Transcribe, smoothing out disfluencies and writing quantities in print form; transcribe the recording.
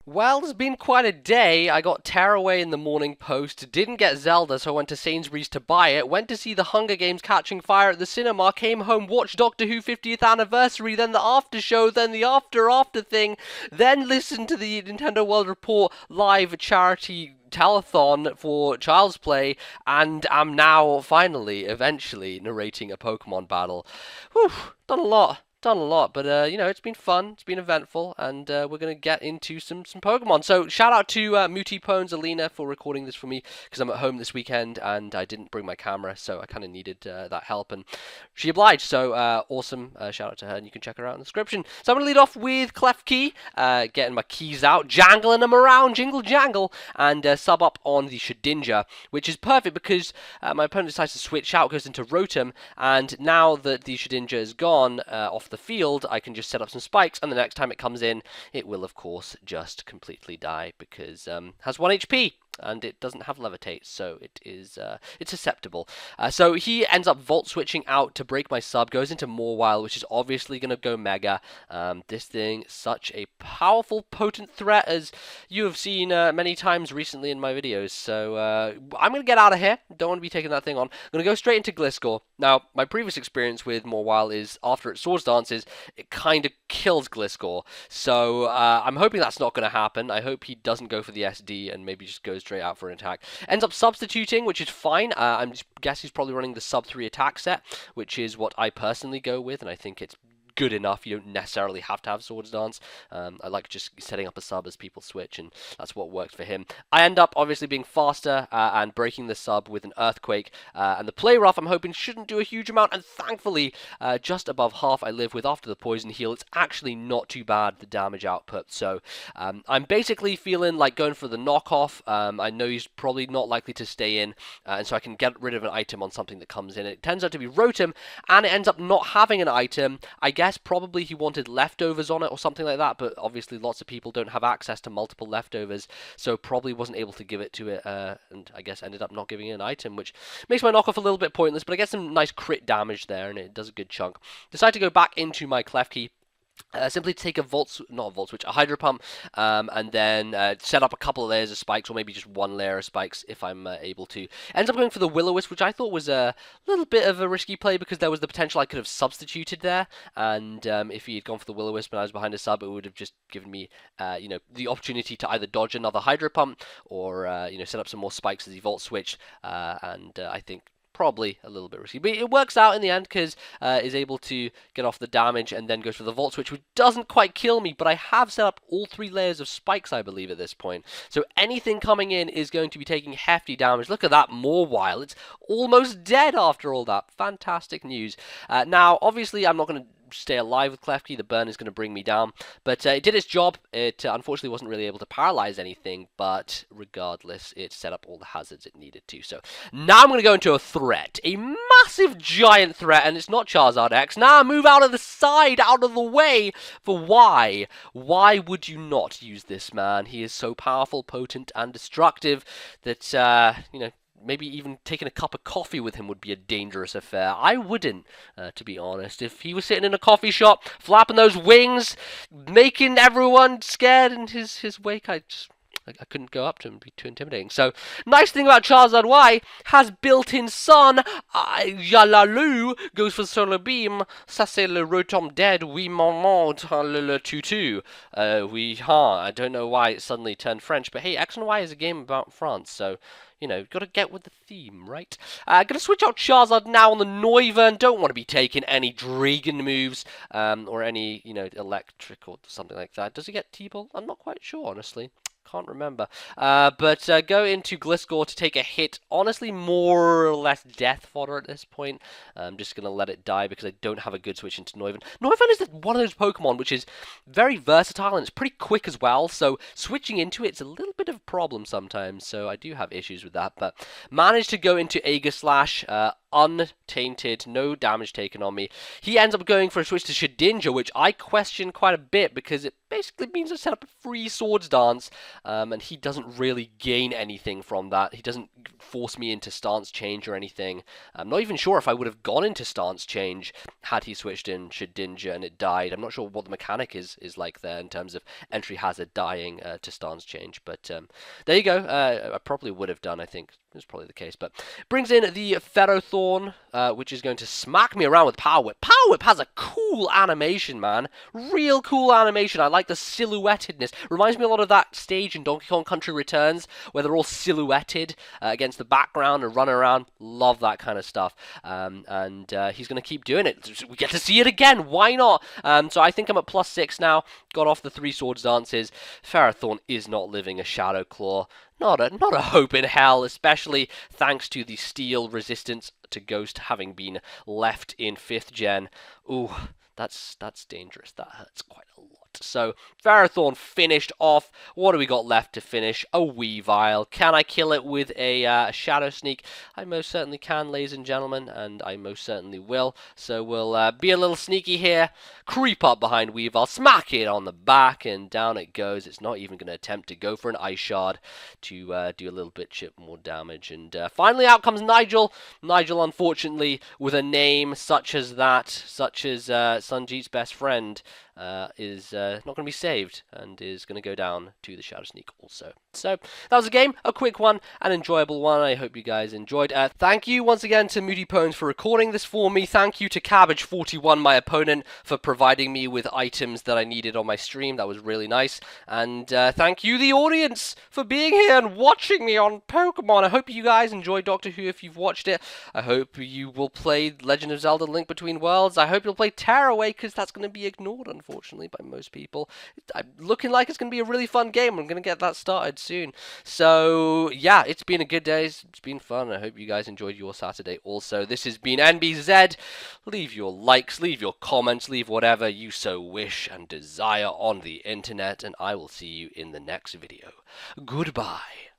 Well, it's been quite a day. I got Tearaway in the Morning Post, didn't get Zelda, so I went to Sainsbury's to buy it, went to see the Hunger Games catching fire at the cinema, came home, watched Doctor Who 50th Anniversary, then the after show, then the after thing, then listened to the Nintendo World Report live charity telethon for Child's Play, and am now finally, eventually, narrating a Pokemon battle. Whew, done a lot. Done a lot, but it's been fun, it's been eventful, and we're gonna get into some Pokemon. So shout out to Mooty Pones Alina for recording this for me because I'm at home this weekend and I didn't bring my camera, so I kind of needed that help, and she obliged. So awesome, shout out to her, and you can check her out in the description. So I'm gonna lead off with Klefki, getting my keys out, jangling them around, jingle jangle, and sub up on the Shedinja, which is perfect because my opponent decides to switch out, goes into Rotom, and now that the Shedinja is gone off the field, I can just set up some spikes, and the next time it comes in, it will of course just completely die because it has 1 HP. And it doesn't have levitate, so it is it's susceptible. So he ends up volt switching out to break my sub, goes into Mawile, which is obviously going to go Mega. This thing, such a powerful, potent threat, as you have seen many times recently in my videos. So I'm going to get out of here. Don't want to be taking that thing on. I'm going to go straight into Gliscor. Now, my previous experience with Mawile is after it Swords Dances, it kind of kills Gliscor. So I'm hoping that's not going to happen. I hope he doesn't go for the SD and maybe just goes straight out for an attack. Ends up substituting, which is fine. I guess he's probably running the sub 3 attack set, which is what I personally go with, and I think it's good enough. You don't necessarily have to have Swords Dance. I like just setting up a sub as people switch, and that's what works for him. I end up obviously being faster and breaking the sub with an Earthquake, and the Play Rough I'm hoping shouldn't do a huge amount, and thankfully just above half I live with after the Poison Heal. It's actually not too bad, the damage output, so I'm basically feeling like going for the knockoff. I know he's probably not likely to stay in, and so I can get rid of an item on something that comes in. It turns out to be Rotom, and it ends up not having an item. I guess probably he wanted leftovers on it or something like that, but obviously lots of people don't have access to multiple leftovers, so probably wasn't able to give it to it, and I guess ended up not giving it an item, which makes my knockoff a little bit pointless, but I get some nice crit damage there, and it does a good chunk. Decide to go back into my Klefki. Simply take a a Hydro Pump, and then set up a couple of layers of spikes, or maybe just one layer of spikes if I'm able to. Ends up going for the Will-O-Wisp, which I thought was a little bit of a risky play because there was the potential I could have substituted there, and if he had gone for the Will-O-Wisp and I was behind a sub, it would have just given me, the opportunity to either dodge another Hydro Pump or, set up some more spikes as he Volt Switched, and I think probably a little bit risky, but it works out in the end because is able to get off the damage and then goes for the Volt Switch, which doesn't quite kill me, but I have set up all 3 layers of spikes, I believe, at this point. So anything coming in is going to be taking hefty damage. Look at that Mawile. It's almost dead after all that. Fantastic news. Now, obviously, I'm not going to stay alive with Klefki. The burn is going to bring me down, but it did its job. It unfortunately wasn't really able to paralyze anything, but regardless, it set up all the hazards it needed to. So now I'm going to go into a threat, a massive giant threat, and it's not Charizard X. Now move out of the side, out of the way. For why? Why would you not use this man? He is so powerful, potent, and destructive that maybe even taking a cup of coffee with him would be a dangerous affair. I wouldn't, to be honest. If he was sitting in a coffee shop, flapping those wings, making everyone scared in his wake, I couldn't go up to him. It'd be too intimidating. So, nice thing about Charizard Y has built-in sun. Yalalu goes for Solar Beam. Ça c'est le Rotom dead. Oui, maman, le tutu. I don't know why it suddenly turned French, but hey, X and Y is a game about France, so got to get with the theme, right? Gonna switch out Charizard now on the Noivern. Don't want to be taking any Dragon moves, or any, electric or something like that. Does he get T-Ball? I'm not quite sure, honestly. Can't remember. But go into Gliscor to take a hit. Honestly, more or less death fodder at this point. I'm just going to let it die because I don't have a good switch into Noivern. Noivern is one of those Pokemon which is very versatile and it's pretty quick as well. So switching into it's a little bit of a problem sometimes. So I do have issues with that. But managed to go into Aegislash. untainted, no damage taken on me. He ends up going for a switch to Shedinja, which I question quite a bit because it basically means I set up a free swords dance, and he doesn't really gain anything from that. He doesn't force me into stance change or anything. I'm not even sure if I would have gone into stance change had he switched in Shedinja and it died. I'm not sure what the mechanic is like there in terms of entry hazard dying to stance change, but there you go. I probably would have done, I think. That's probably the case, but brings in the Ferrothorn, which is going to smack me around with Power Whip. Power Whip has a cool animation, man. Real cool animation. I like the silhouettedness. Reminds me a lot of that stage in Donkey Kong Country Returns, where they're all silhouetted against the background and running around. Love that kind of stuff. And he's going to keep doing it. We get to see it again. Why not? So I think I'm at +6 now. Got off the 3 swords dances. Ferrothorn is not living a Shadow Claw. Not a hope in hell, especially thanks to the steel resistance to Ghost having been left in 5th gen. Ooh, that's dangerous. That hurts quite a lot. So, Ferrothorn finished off. What do we got left to finish? A Weavile. Can I kill it with a Shadow Sneak? I most certainly can, ladies and gentlemen, and I most certainly will. So we'll be a little sneaky here. Creep up behind Weavile, smack it on the back, and down it goes. It's not even going to attempt to go for an Ice Shard to do a little bit more damage. And finally out comes Nigel. Nigel, unfortunately, with a name such as that, such as Sanjeet's best friend, is not going to be saved and is going to go down to the Shadow Sneak also. So that was a game, a quick one, an enjoyable one. I hope you guys enjoyed. Thank you once again to Mooty for recording this for me. Thank you to Cabbage41, my opponent, for providing me with items that I needed on my stream. That was really nice. And thank you, the audience, for being here and watching me on Pokemon. I hope you guys enjoyed Doctor Who if you've watched it. I hope you will play Legend of Zelda Link Between Worlds. I hope you'll play Tearaway, because that's going to be ignored, unfortunately, by most people. Looking like it's going to be a really fun game. I'm going to get that started soon. So, yeah, it's been a good day. It's been fun. I hope you guys enjoyed your Saturday also. This has been NBZ. Leave your likes, leave your comments, leave whatever you so wish and desire on the internet, and I will see you in the next video. Goodbye.